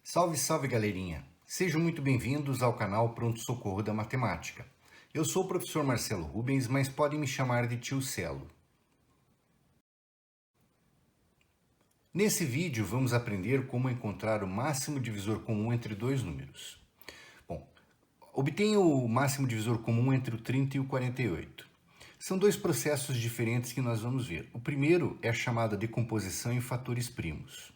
Salve, salve, galerinha! Sejam muito bem-vindos ao canal Pronto Socorro da Matemática. Eu sou o professor Marcelo Rubens, mas podem me chamar de Tio Celo. Nesse vídeo vamos aprender como encontrar o máximo divisor comum entre dois números. Bom, obtenha o máximo divisor comum entre o 30 e o 48. São dois processos diferentes que nós vamos ver. O primeiro é a chamada decomposição em fatores primos.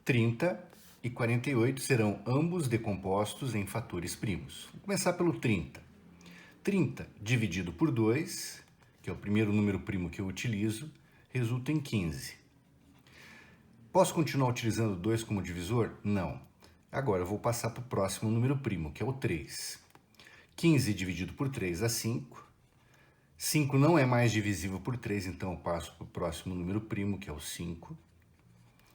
30 e 48 serão ambos decompostos em fatores primos. Vou começar pelo 30. 30 dividido por 2, que é o primeiro número primo que eu utilizo, resulta em 15. Posso continuar utilizando 2 como divisor? Não. Agora eu vou passar para o próximo número primo, que é o 3. 15 dividido por 3 dá 5. 5 não é mais divisível por 3, então eu passo para o próximo número primo, que é o 5.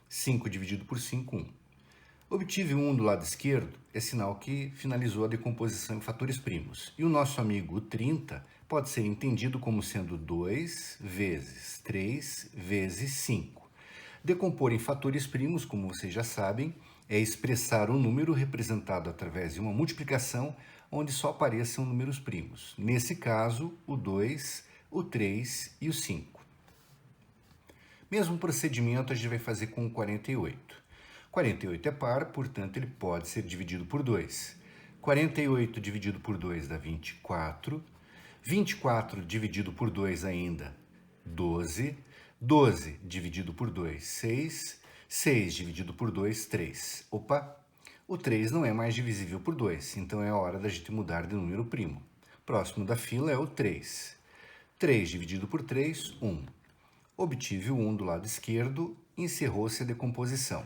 5 dividido por 5, 1. Obtive 1 do lado esquerdo, é sinal que finalizou a decomposição em fatores primos. E o nosso amigo, o 30, pode ser entendido como sendo 2 vezes 3 vezes 5. Decompor em fatores primos, como vocês já sabem, é expressar um número representado através de uma multiplicação onde só apareçam números primos. Nesse caso, o 2, o 3 e o 5. Mesmo procedimento a gente vai fazer com o 48. 48 é par, portanto, ele pode ser dividido por 2. 48 dividido por 2 dá 24. 24 dividido por 2 ainda, 12. 12 dividido por 2, 6. 6 dividido por 2, 3. Opa! O 3 não é mais divisível por 2, então é a hora da gente mudar de número primo. Próximo da fila é o 3. 3 dividido por 3, 1. Obtive o 1 do lado esquerdo, encerrou-se a decomposição.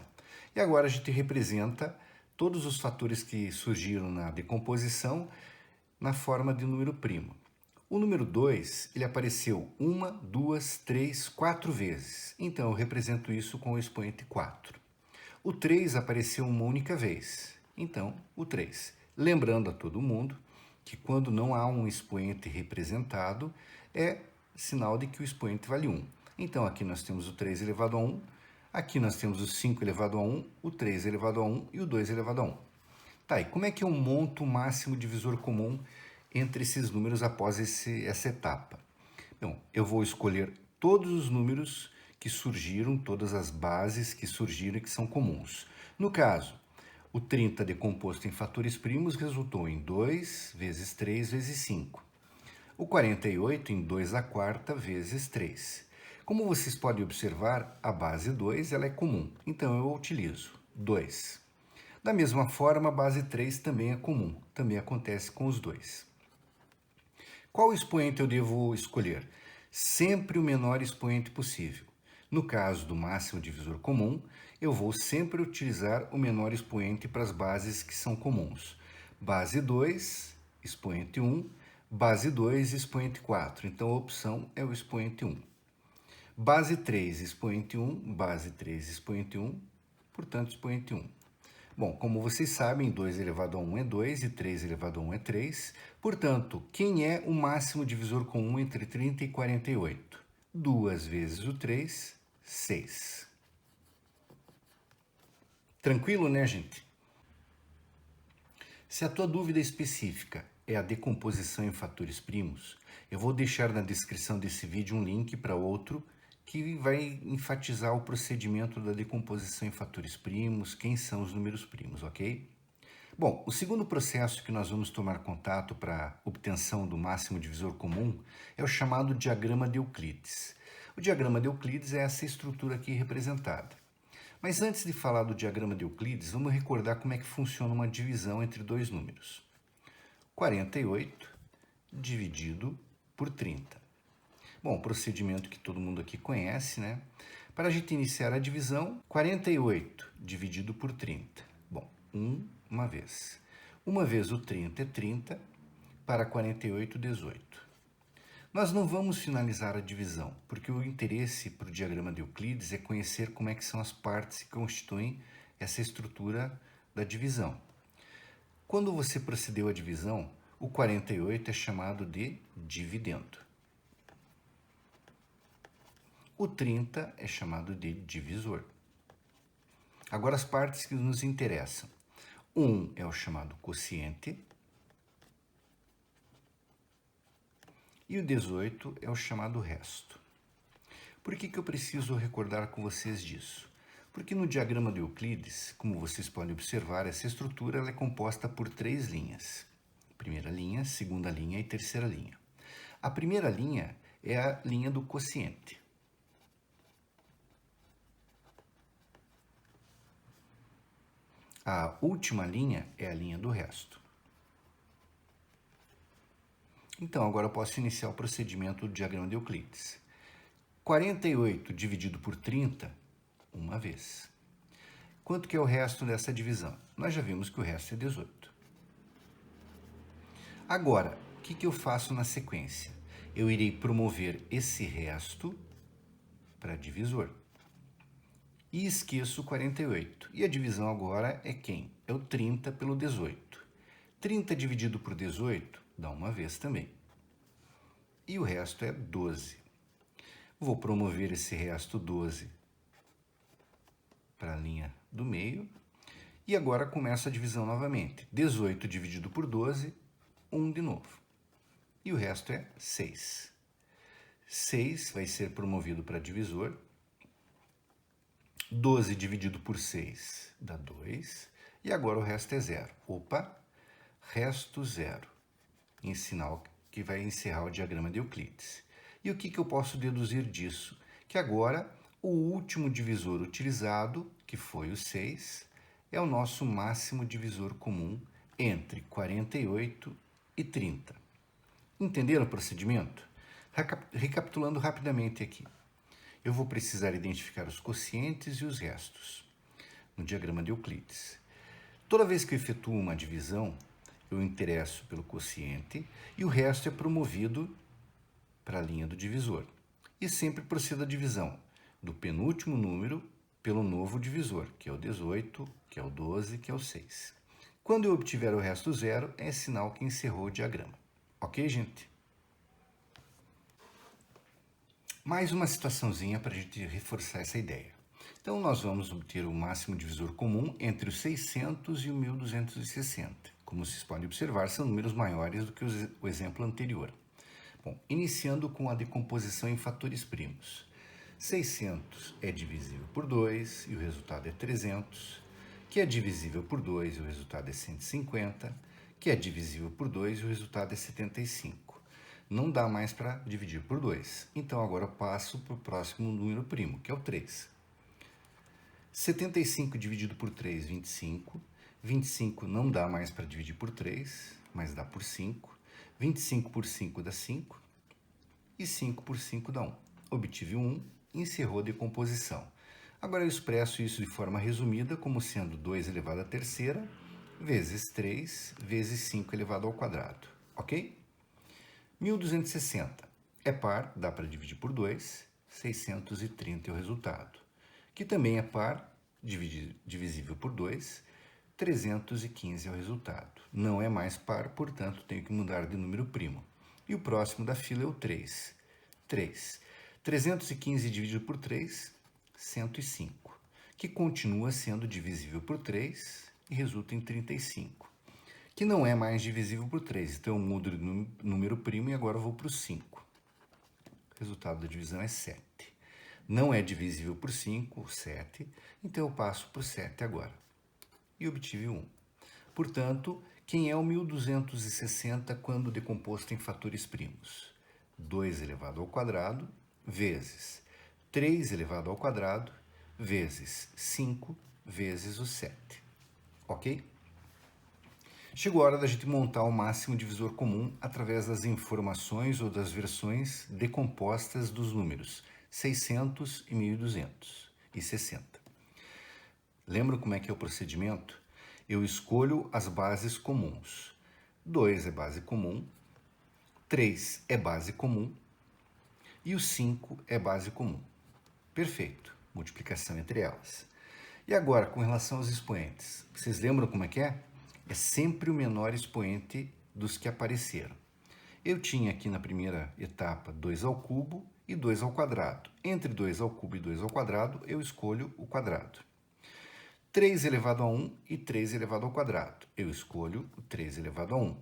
E agora a gente representa todos os fatores que surgiram na decomposição na forma de número primo. O número 2, ele apareceu 1, 2, 3, 4 vezes. Então eu represento isso com o expoente 4. O 3 apareceu uma única vez. Então, o 3. Lembrando a todo mundo que quando não há um expoente representado, é sinal de que o expoente vale 1. Então, aqui nós temos o 3 elevado a 1, aqui nós temos o 5 elevado a 1, o 3 elevado a 1 e o 2 elevado a 1. Tá, e como é que eu monto o máximo divisor comum entre esses números após essa etapa? Bom, eu vou escolher todos os números que surgiram, todas as bases que surgiram e que são comuns. No caso, o 30 decomposto em fatores primos resultou em 2 vezes 3 vezes 5. O 48 em 2 à quarta vezes 3. Como vocês podem observar, a base 2 ela é comum, então eu utilizo 2. Da mesma forma, a base 3 também é comum, também acontece com os dois. Qual expoente eu devo escolher? Sempre o menor expoente possível. No caso do máximo divisor comum, eu vou sempre utilizar o menor expoente para as bases que são comuns. Base 2, expoente 1, base 2, expoente 4. Então a opção é o expoente 1. Base 3, expoente 1, base 3, expoente 1, portanto, expoente 1. Bom, como vocês sabem, 2 elevado a 1 é 2 e 3 elevado a 1 é 3. Portanto, quem é o máximo divisor comum entre 30 e 48? 2 vezes o 3, 6. Tranquilo, né, gente? Se a tua dúvida específica é a decomposição em fatores primos, eu vou deixar na descrição desse vídeo um link para outro que vai enfatizar o procedimento da decomposição em fatores primos, quem são os números primos, ok? Bom, o segundo processo que nós vamos tomar contato para obtenção do máximo divisor comum é o chamado diagrama de Euclides. O diagrama de Euclides é essa estrutura aqui representada. Mas antes de falar do diagrama de Euclides, vamos recordar como é que funciona uma divisão entre dois números. 48 dividido por 30. Bom, procedimento que todo mundo aqui conhece, né? Para a gente iniciar a divisão, 48 dividido por 30. Bom, uma vez. Uma vez o 30 é 30, para 48, 18. Nós não vamos finalizar a divisão, porque o interesse para o diagrama de Euclides é conhecer como é que são as partes que constituem essa estrutura da divisão. Quando você procedeu à divisão, o 48 é chamado de dividendo. O 30 é chamado de divisor. Agora as partes que nos interessam. 1 é o chamado quociente e o 18 é o chamado resto. Por que eu preciso recordar com vocês disso? Porque no diagrama de Euclides, como vocês podem observar, essa estrutura ela é composta por 3 linhas. Primeira linha, segunda linha e terceira linha. A primeira linha é a linha do quociente. A última linha é a linha do resto. Então, agora eu posso iniciar o procedimento do diagrama de Euclides. 48 dividido por 30, uma vez. Quanto que é o resto dessa divisão? Nós já vimos que o resto é 18. Agora, o que eu faço na sequência? Eu irei promover esse resto para divisor. E esqueço o 48. E a divisão agora é quem? É o 30 pelo 18. 30 dividido por 18 dá uma vez também. E o resto é 12. Vou promover esse resto 12 para a linha do meio. E agora começa a divisão novamente. 18 dividido por 12, 1 de novo. E o resto é 6. 6 vai ser promovido para divisor. 12 dividido por 6 dá 2. E agora o resto é 0. Opa, resto 0. Em sinal que vai encerrar o diagrama de Euclides. E o que eu posso deduzir disso? Que agora o último divisor utilizado, que foi o 6, é o nosso máximo divisor comum entre 48 e 30. Entenderam o procedimento? Recapitulando rapidamente aqui. Eu vou precisar identificar os quocientes e os restos no diagrama de Euclides. Toda vez que eu efetuo uma divisão, eu interesso pelo quociente e o resto é promovido para a linha do divisor. E sempre procedo a divisão do penúltimo número pelo novo divisor, que é o 18, que é o 12, que é o 6. Quando eu obtiver o resto 0, é sinal que encerrou o diagrama. Ok, gente? Mais uma situaçãozinha para a gente reforçar essa ideia. Então, nós vamos obter o máximo divisor comum entre os 600 e o 1260. Como vocês podem observar, são números maiores do que o exemplo anterior. Bom, iniciando com a decomposição em fatores primos. 600 é divisível por 2 e o resultado é 300, que é divisível por 2 e o resultado é 150, que é divisível por 2 e o resultado é 75. Não dá mais para dividir por 2. Então, agora eu passo para o próximo número primo, que é o 3. 75 dividido por 3, 25. 25 não dá mais para dividir por 3, mas dá por 5. 25 por 5 dá 5. E 5 por 5 dá 1. Obtive 1, encerrou a decomposição. Agora eu expresso isso de forma resumida como sendo 2 elevado à terceira vezes 3 vezes 5 elevado ao quadrado. Ok? 1260 é par, dá para dividir por 2, 630 é o resultado. Que também é par, divisível por 2, 315 é o resultado. Não é mais par, portanto, tenho que mudar de número primo. E o próximo da fila é o 3. 3. 315 dividido por 3, 105. Que continua sendo divisível por 3 e resulta em 35. Que não é mais divisível por 3. Então, eu mudo de número primo e agora eu vou para o 5. O resultado da divisão é 7. Não é divisível por 5, 7. Então, eu passo para o 7 agora. E obtive 1. Portanto, quem é o 1260 quando decomposto em fatores primos? 2 elevado ao quadrado vezes 3 elevado ao quadrado vezes 5 vezes o 7. Ok? Chegou a hora da gente montar o máximo divisor comum através das informações ou das versões decompostas dos números 600 e 1260. Lembra como é que é o procedimento? Eu escolho as bases comuns. 2 é base comum, 3 é base comum e o 5 é base comum. Perfeito. Multiplicação entre elas. E agora, com relação aos expoentes, vocês lembram como é que é? É sempre o menor expoente dos que apareceram. Eu tinha aqui na primeira etapa 2 ao cubo e 2 ao quadrado. Entre 2 ao cubo e 2 ao quadrado, eu escolho o quadrado. 3 elevado a 1 e 3 elevado ao quadrado. Eu escolho o 3 elevado a 1.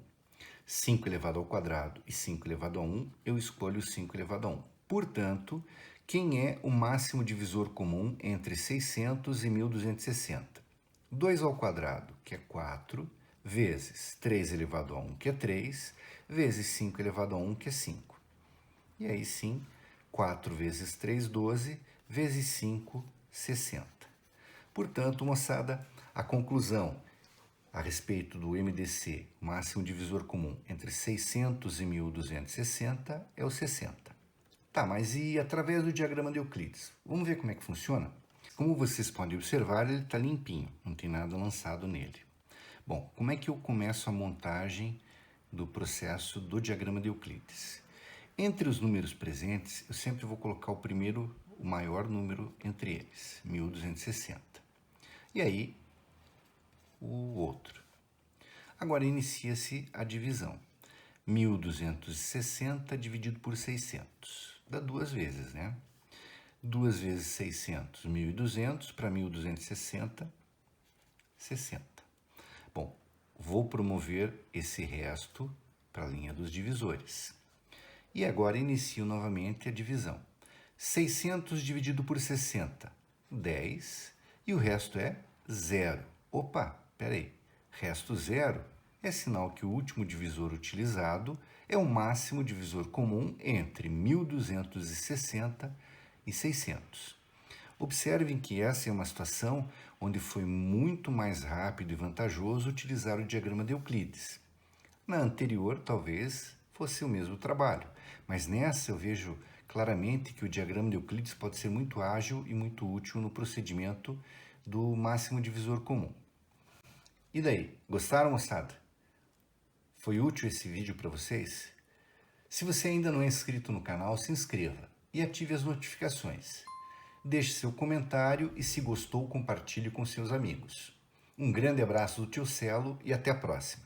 5 elevado ao quadrado e 5 elevado a 1, eu escolho o 5 elevado a 1. Portanto, quem é o máximo divisor comum entre 600 e 1260? 2 ao quadrado, que é 4, vezes 3 elevado a 1, que é 3, vezes 5 elevado a 1, que é 5. E aí sim, 4 vezes 3, 12, vezes 5, 60. Portanto, moçada, a conclusão a respeito do MDC, máximo divisor comum, entre 600 e 1260 é o 60. Tá, mas e através do diagrama de Euclides? Vamos ver como é que funciona? Como vocês podem observar, ele está limpinho, não tem nada lançado nele. Bom, como é que eu começo a montagem do processo do diagrama de Euclides? Entre os números presentes, eu sempre vou colocar o maior número entre eles, 1260. E aí, o outro. Agora inicia-se a divisão. 1260 dividido por 600. Dá 2 vezes, né? 2 vezes 600, 1200, para 1260, 60. Bom, vou promover esse resto para a linha dos divisores. E agora inicio novamente a divisão. 600 dividido por 60, 10, e o resto é 0. Opa, peraí, resto 0 é sinal que o último divisor utilizado é o máximo divisor comum entre 1260 e 600. Observem que essa é uma situação onde foi muito mais rápido e vantajoso utilizar o diagrama de Euclides. Na anterior, talvez fosse o mesmo trabalho, mas nessa eu vejo claramente que o diagrama de Euclides pode ser muito ágil e muito útil no procedimento do máximo divisor comum. E daí, gostaram, moçada? Foi útil esse vídeo para vocês? Se você ainda não é inscrito no canal, se inscreva e ative as notificações. Deixe seu comentário e, se gostou, compartilhe com seus amigos. Um grande abraço do tio Celo e até a próxima.